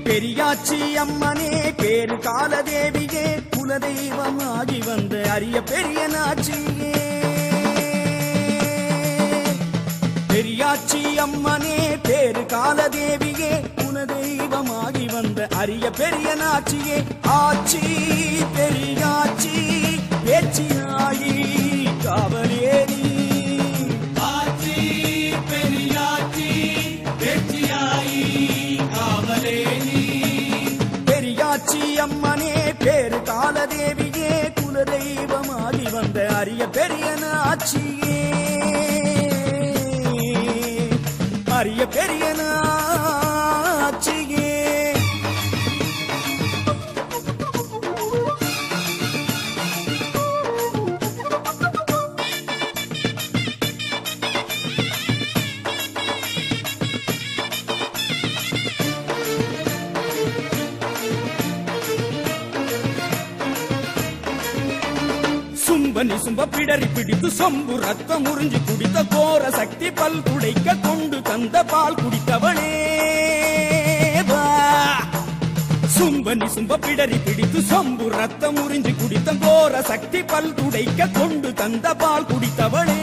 பெரியாச்சி அம்மனே பேரு காலதேவியே குலதெய்வமாகி வந்த அரிய பெரிய நாச்சியே பெரியாச்சி அம்மனே பேரு காலதேவியே குலதெய்வமாகி வந்த அரிய பெரிய நாச்சியே ஆச்சி பெரியாச்சி பேச்சியாயி காவலேரி ஆச்சி பெரியாச்சி பேச்சியாயி காவலேரி பெரியாச்சி அம்மனே பேரு காலதேவியே குலதெய்வமாகி வந்த அரிய பெரிய நாச்சியே அரிய பெரிய நாச்சியே சும்பனி சும்ப பிடரி பிடித்து சொம்பு ரத்தம் உறிஞ்சு குடித்த கோர சக்தி பல் துடைக்க கொண்டு தந்த பால் குடித்தவளே சும்பனி சும்ப பிடரி பிடித்து சொம்பு ரத்தம் உறிஞ்சு குடித்த கோர சக்தி பல் துடைக்க கொண்டு தந்த பால் குடித்தவளே